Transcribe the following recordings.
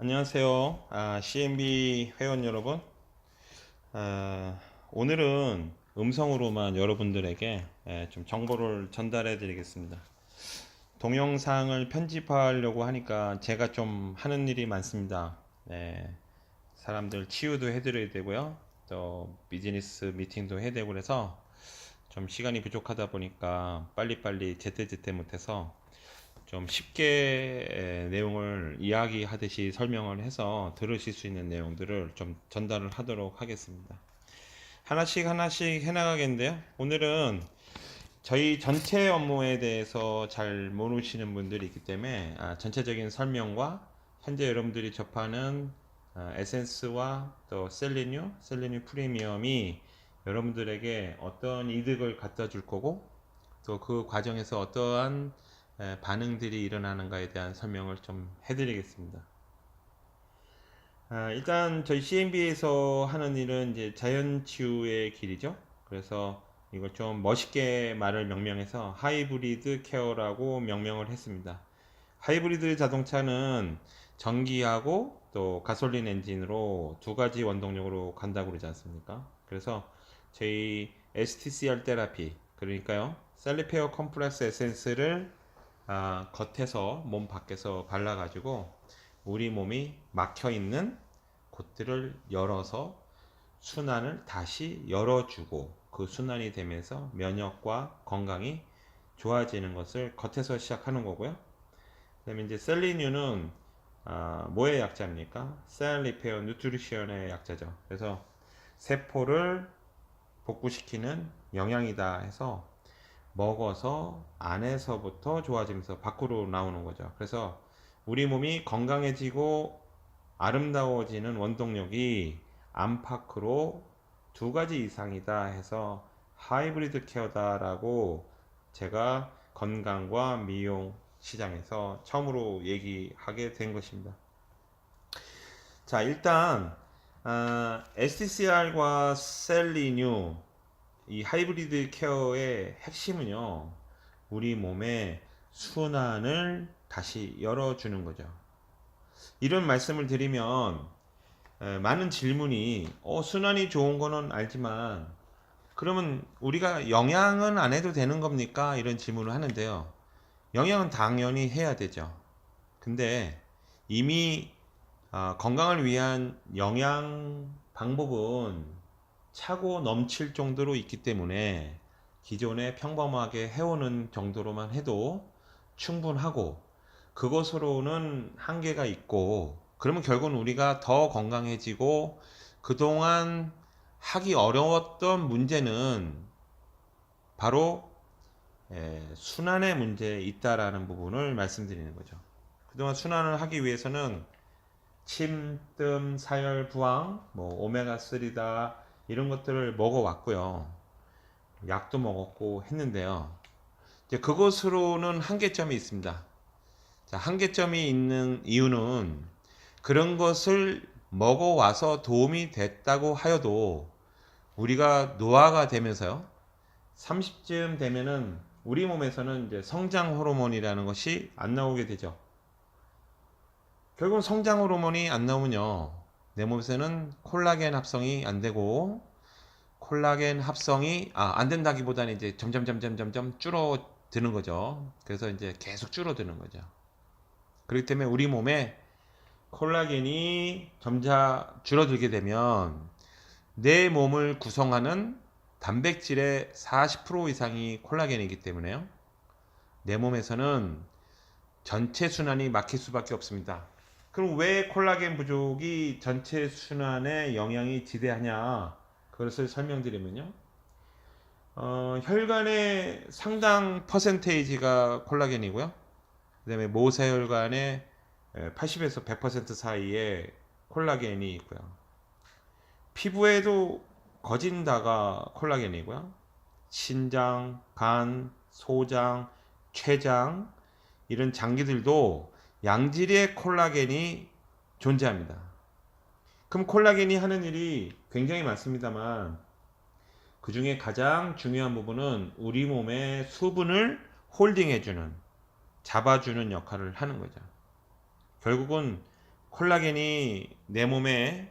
안녕하세요. CMB 회원 여러분. 오늘은 음성으로만 여러분들에게 좀 정보를 전달해 드리겠습니다. 동영상을 편집하려고 하니까 제가 좀 하는 일이 많습니다. 사람들 치유도 해드려야 되고요. 또 비즈니스 미팅도 해야 되고 그래서 좀 시간이 부족하다 보니까 빨리빨리 제때제때 못해서 좀 쉽게 내용을 이야기하듯이 설명을 해서 들으실 수 있는 내용들을 좀 전달을 하도록 하겠습니다. 하나씩 하나씩 해나가겠는데요. 오늘은 저희 전체 업무에 대해서 잘 모르시는 분들이 있기 때문에 전체적인 설명과 현재 여러분들이 접하는 에센스와 또 셀리뉴 프리미엄이 여러분들에게 어떤 이득을 갖다 줄 거고 또 그 과정에서 어떠한 반응들이 일어나는가에 대한 설명을 좀 해드리겠습니다. 일단 저희 CNB에서 하는 일은 이제 자연 치유의 길이죠. 그래서 이걸 좀 멋있게 말을 명명해서 하이브리드 케어라고 명명을 했습니다. 하이브리드 자동차는 전기하고 또 가솔린 엔진으로 두 가지 원동력으로 간다고 그러지 않습니까? 그래서 저희 STCR 테라피, 그러니까요 셀리페어 컴플렉스 에센스를 겉에서 몸 밖에서 발라가지고 우리 몸이 막혀 있는 곳들을 열어서 순환을 다시 열어주고 그 순환이 되면서 면역과 건강이 좋아지는 것을 겉에서 시작하는 거고요. 그다음에 이제 셀리뉴는 뭐의 약자입니까? 셀 리페어 뉴트리션의 약자죠. 그래서 세포를 복구시키는 영양이다 해서 먹어서 안에서부터 좋아지면서 밖으로 나오는 거죠. 그래서 우리 몸이 건강해지고 아름다워지는 원동력이 안팎으로 두 가지 이상이다 해서 하이브리드 케어다라고 제가 건강과 미용 시장에서 처음으로 얘기하게 된 것입니다. 자, 일단 STCR과 셀리뉴 이 하이브리드 케어의 핵심은요, 우리 몸의 순환을 다시 열어주는 거죠. 이런 말씀을 드리면 많은 질문이 순환이 좋은 거는 알지만 그러면 우리가 영양은 안 해도 되는 겁니까? 이런 질문을 하는데요. 영양은 당연히 해야 되죠. 근데 이미 건강을 위한 영양 방법은 차고 넘칠 정도로 있기 때문에 기존에 평범하게 해오는 정도로만 해도 충분하고 그것으로는 한계가 있고 그러면 결국은 우리가 더 건강해지고 그동안 하기 어려웠던 문제는 바로 순환의 문제에 있다라는 부분을 말씀드리는 거죠. 그동안 순환을 하기 위해서는 침, 뜸, 사열, 부항, 뭐 오메가3다 이런 것들을 먹어왔고요. 약도 먹었고 했는데요. 이제 그것으로는 한계점이 있습니다. 자, 한계점이 있는 이유는 그런 것을 먹어와서 도움이 됐다고 하여도 우리가 노화가 되면서요. 30쯤 되면은 우리 몸에서는 이제 성장 호르몬이라는 것이 안 나오게 되죠. 결국 성장 호르몬이 안 나오면요. 내 몸에서는 콜라겐 합성이 안 되고 콜라겐 합성이 안 된다기보다는 이제 점점 줄어드는 거죠. 그래서 이제 계속 줄어드는 거죠. 그렇기 때문에 우리 몸에 콜라겐이 점차 줄어들게 되면 내 몸을 구성하는 단백질의 40% 이상이 콜라겐이기 때문에요. 내 몸에서는 전체 순환이 막힐 수밖에 없습니다. 그럼 왜 콜라겐 부족이 전체 순환에 영향이 지대하냐? 그것을 설명드리면요. 혈관의 상당 퍼센테이지가 콜라겐이고요. 그 다음에 모세혈관의 80에서 100% 사이에 콜라겐이 있고요. 피부에도 거진 다가 콜라겐이고요. 신장, 간, 소장, 췌장 이런 장기들도 양질의 콜라겐이 존재합니다. 그럼 콜라겐이 하는 일이 굉장히 많습니다만 그 중에 가장 중요한 부분은 우리 몸의 수분을 홀딩해주는, 잡아주는 역할을 하는 거죠. 결국은 콜라겐이 내 몸에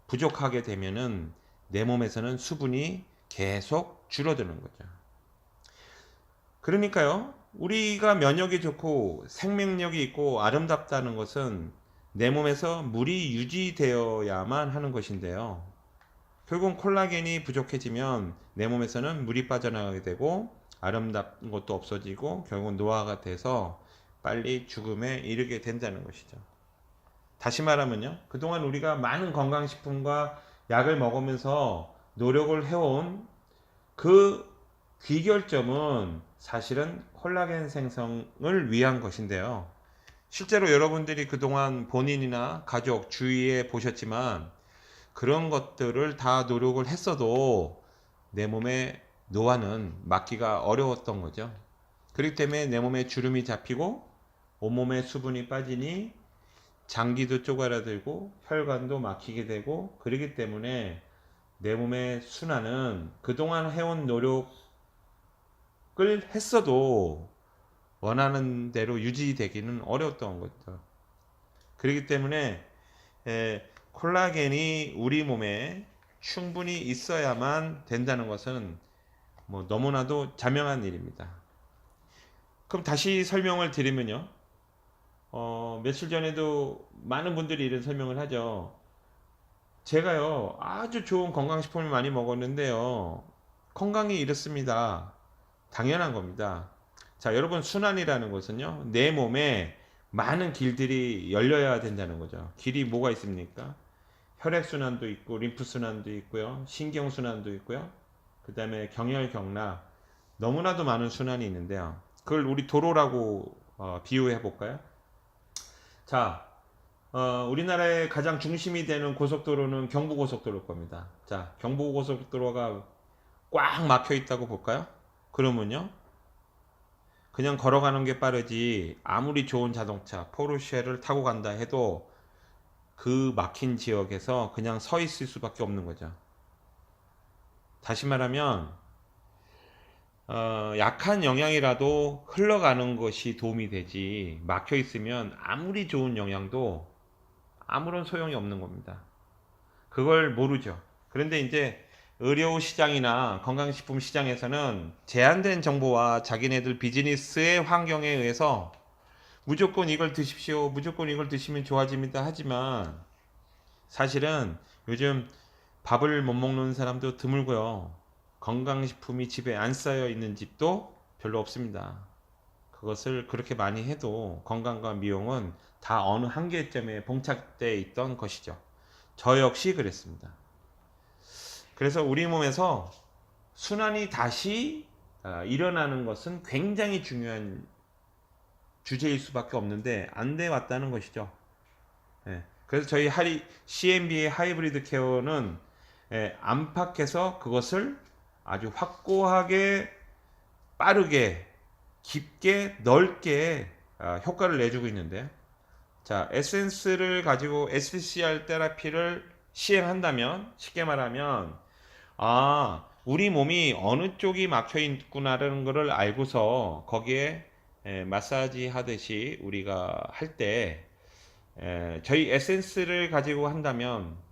부족하게 되면은 내 몸에서는 수분이 계속 줄어드는 거죠. 그러니까요, 우리가 면역이 좋고 생명력이 있고 아름답다는 것은 내 몸에서 물이 유지되어야만 하는 것인데요. 결국 콜라겐이 부족해지면 내 몸에서는 물이 빠져나가게 되고 아름답은 것도 없어지고 결국 노화가 돼서 빨리 죽음에 이르게 된다는 것이죠. 다시 말하면요, 그동안 우리가 많은 건강식품과 약을 먹으면서 노력을 해온 그 귀결점은 사실은 콜라겐 생성을 위한 것인데요. 실제로 여러분들이 그동안 본인이나 가족, 주위에 보셨지만 그런 것들을 다 노력을 했어도 내 몸의 노화는 막기가 어려웠던 거죠. 그렇기 때문에 내 몸에 주름이 잡히고 온몸에 수분이 빠지니 장기도 쪼그라들고 혈관도 막히게 되고, 그렇기 때문에 내 몸의 순환은 그동안 해온 노력을 했어도 원하는 대로 유지되기는 어려웠던 거죠. 그렇기 때문에 콜라겐이 우리 몸에 충분히 있어야만 된다는 것은 뭐 너무나도 자명한 일입니다. 그럼 다시 설명을 드리면요, 며칠 전에도 많은 분들이 이런 설명을 하죠. 제가요, 아주 좋은 건강식품을 많이 먹었는데요, 건강이 이렇습니다. 당연한 겁니다. 자, 여러분, 순환이라는 것은요, 내 몸에 많은 길들이 열려야 된다는 거죠. 길이 뭐가 있습니까? 혈액순환도 있고, 림프순환도 있고요, 신경순환도 있고요, 그 다음에 경혈, 경락, 너무나도 많은 순환이 있는데요. 그걸 우리 도로라고 비유해 볼까요? 자, 우리나라의 가장 중심이 되는 고속도로는 경부고속도로일 겁니다. 자, 경부고속도로가 꽉 막혀 있다고 볼까요? 그러면요, 그냥 걸어가는 게 빠르지, 아무리 좋은 자동차, 포르쉐를 타고 간다 해도 그 막힌 지역에서 그냥 서 있을 수밖에 없는 거죠. 다시 말하면, 약한 영양이라도 흘러가는 것이 도움이 되지, 막혀 있으면 아무리 좋은 영양도 아무런 소용이 없는 겁니다. 그걸 모르죠. 그런데 이제 의료 시장이나 건강식품 시장에서는 제한된 정보와 자기네들 비즈니스의 환경에 의해서 무조건 이걸 드십시오, 무조건 이걸 드시면 좋아집니다 하지만, 사실은 요즘 밥을 못 먹는 사람도 드물고요, 건강식품이 집에 안 쌓여 있는 집도 별로 없습니다. 그것을 그렇게 많이 해도 건강과 미용은 다 어느 한계점에 봉착되어 있던 것이죠. 저 역시 그랬습니다. 그래서 우리 몸에서 순환이 다시 일어나는 것은 굉장히 중요한 주제일 수밖에 없는데 안 돼 왔다는 것이죠. 예. 그래서 저희 CMB의 하이브리드 케어는 안팎에서 그것을 아주 확고하게, 빠르게, 깊게, 넓게 효과를 내주고 있는데, 자, 에센스를 가지고 SCR 테라피를 시행한다면, 쉽게 말하면, 우리 몸이 어느 쪽이 막혀 있구나라는 것을 알고서 거기에 마사지 하듯이 우리가 할 때, 저희 에센스를 가지고 한다면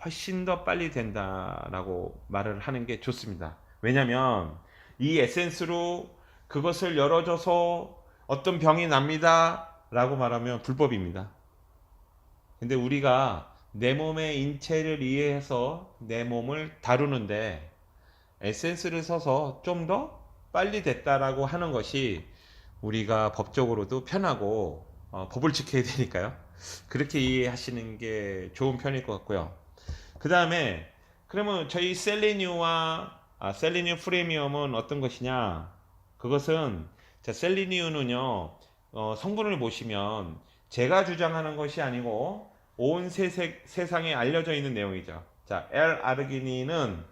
훨씬 더 빨리 된다라고 말을 하는 게 좋습니다. 왜냐면 이 에센스로 그것을 열어줘서 어떤 병이 납니다 라고 말하면 불법입니다. 근데 우리가 내 몸의 인체를 이해해서 내 몸을 다루는데 에센스를 써서 좀 더 빨리 됐다라고 하는 것이 우리가 법적으로도 편하고, 법을 지켜야 되니까요. 그렇게 이해하시는 게 좋은 편일 것 같고요. 그 다음에 그러면 저희 셀리니움 프리미엄은 어떤 것이냐? 그것은, 자, 셀리니움은요, 성분을 보시면 제가 주장하는 것이 아니고 온 세상에 알려져 있는 내용이죠. 자, L-아르기닌은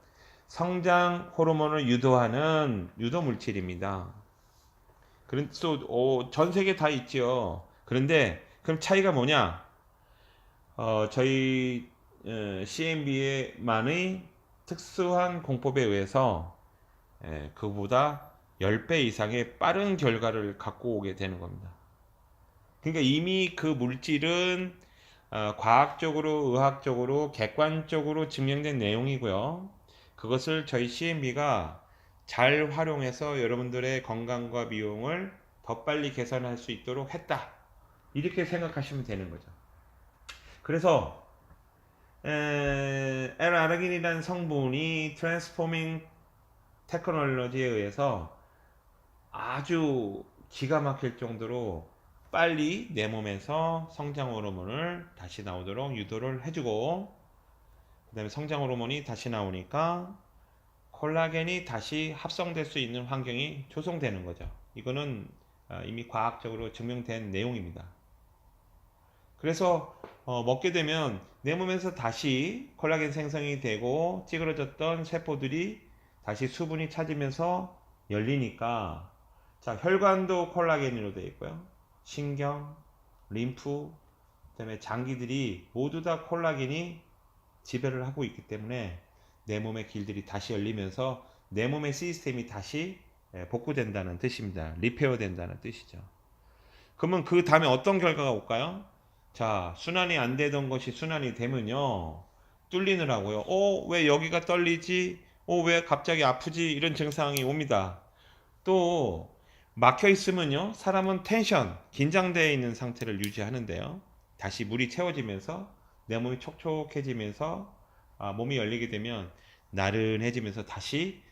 성장 호르몬을 유도하는 유도 물질입니다. 그래서 전 세계 다 있지요. 그런데 그럼 차이가 뭐냐? 저희 CMB만의 특수한 공법에 의해서 그보다 10배 이상의 빠른 결과를 갖고 오게 되는 겁니다. 그러니까 이미 그 물질은 과학적으로, 의학적으로, 객관적으로 증명된 내용이고요. 그것을 저희 CMB가 잘 활용해서 여러분들의 건강과 미용을 더 빨리 개선할 수 있도록 했다. 이렇게 생각하시면 되는 거죠. 그래서 L-아르기닌이라는 성분이 트랜스포밍 테크놀로지에 의해서 아주 기가 막힐 정도로 빨리 내 몸에서 성장 호르몬을 다시 나오도록 유도를 해주고, 그 다음에 성장 호르몬이 다시 나오니까 콜라겐이 다시 합성될 수 있는 환경이 조성되는 거죠. 이거는 이미 과학적으로 증명된 내용입니다. 그래서 먹게 되면 내 몸에서 다시 콜라겐 생성이 되고 찌그러졌던 세포들이 다시 수분이 차지면서 열리니까, 자, 혈관도 콜라겐으로 되어 있고요. 신경, 림프, 그다음에 장기들이 모두 다 콜라겐이 지배를 하고 있기 때문에 내 몸의 길들이 다시 열리면서 내 몸의 시스템이 다시 복구된다는 뜻입니다. 리페어 된다는 뜻이죠. 그러면 그 다음에 어떤 결과가 올까요? 자, 순환이 안 되던 것이 순환이 되면요, 뚫리느라고요. 왜 여기가 떨리지? 왜 갑자기 아프지? 이런 증상이 옵니다. 또 막혀 있으면요, 사람은 텐션, 긴장되어 있는 상태를 유지하는데요, 다시 물이 채워지면서 내 몸이 촉촉해지면서 몸이 열리게 되면 나른해지면서 다시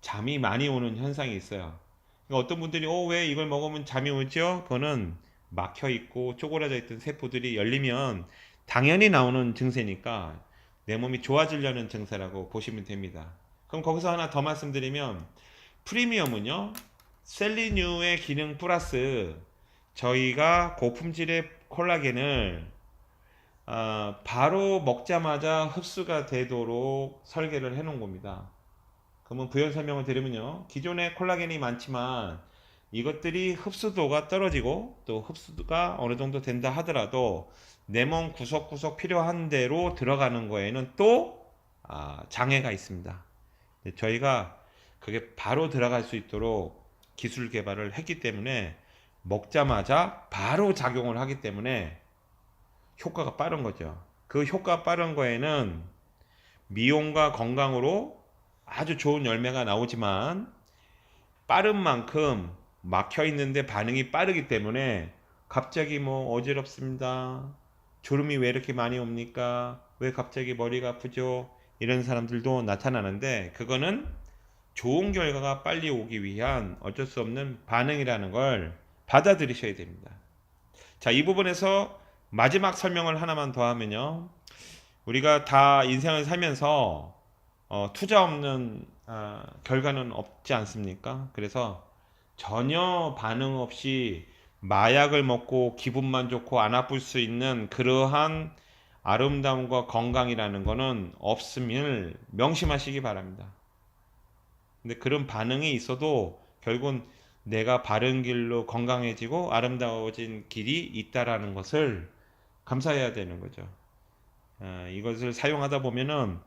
잠이 많이 오는 현상이 있어요. 그러니까 어떤 분들이 왜 이걸 먹으면 잠이 오죠? 그거는 막혀 있고 쪼그라져 있던 세포들이 열리면 당연히 나오는 증세니까 내 몸이 좋아지려는 증세라고 보시면 됩니다. 그럼 거기서 하나 더 말씀드리면, 프리미엄은요, 셀리뉴의 기능 플러스 저희가 고품질의 콜라겐을 바로 먹자마자 흡수가 되도록 설계를 해 놓은 겁니다. 그러면 부연 설명을 드리면요, 기존에 콜라겐이 많지만 이것들이 흡수도가 떨어지고 또 흡수가 어느 정도 된다 하더라도 내 몸 구석구석 필요한 대로 들어가는 거에는 또 장애가 있습니다. 저희가 그게 바로 들어갈 수 있도록 기술 개발을 했기 때문에 먹자마자 바로 작용을 하기 때문에 효과가 빠른 거죠. 그 효과 빠른 거에는 미용과 건강으로 아주 좋은 열매가 나오지만, 빠른 만큼 막혀 있는데 반응이 빠르기 때문에 갑자기 어지럽습니다, 졸음이 왜 이렇게 많이 옵니까, 왜 갑자기 머리가 아프죠, 이런 사람들도 나타나는데, 그거는 좋은 결과가 빨리 오기 위한 어쩔 수 없는 반응이라는 걸 받아들이셔야 됩니다. 자, 이 부분에서 마지막 설명을 하나만 더 하면요, 우리가 다 인생을 살면서 투자 없는 결과는 없지 않습니까? 그래서 전혀 반응 없이 마약을 먹고 기분만 좋고 안 아플 수 있는 그러한 아름다움과 건강이라는 거는 없음을 명심하시기 바랍니다. 근데 그런 반응이 있어도 결국은 내가 바른 길로 건강해지고 아름다워진 길이 있다라는 것을 감사해야 되는 거죠. 이것을 사용하다 보면은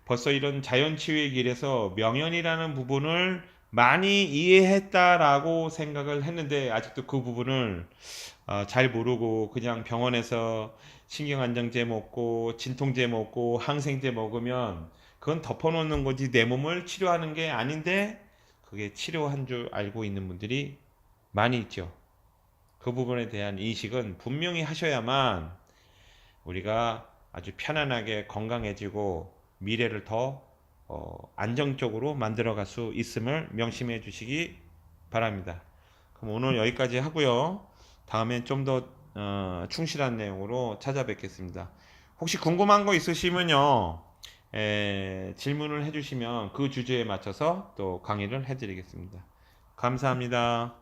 벌써 이런 자연치유의 길에서 명현이라는 부분을 많이 이해했다라고 생각을 했는데, 아직도 그 부분을 잘 모르고 그냥 병원에서 신경안정제 먹고 진통제 먹고 항생제 먹으면 그건 덮어놓는 거지 내 몸을 치료하는 게 아닌데, 그게 치료한 줄 알고 있는 분들이 많이 있죠. 그 부분에 대한 인식은 분명히 하셔야만 우리가 아주 편안하게 건강해지고 미래를 더 안정적으로 만들어갈 수 있음을 명심해 주시기 바랍니다. 그럼 오늘 여기까지 하고요. 다음엔 좀 더 충실한 내용으로 찾아뵙겠습니다. 혹시 궁금한 거 있으시면요, 질문을 해주시면 그 주제에 맞춰서 또 강의를 해드리겠습니다. 감사합니다.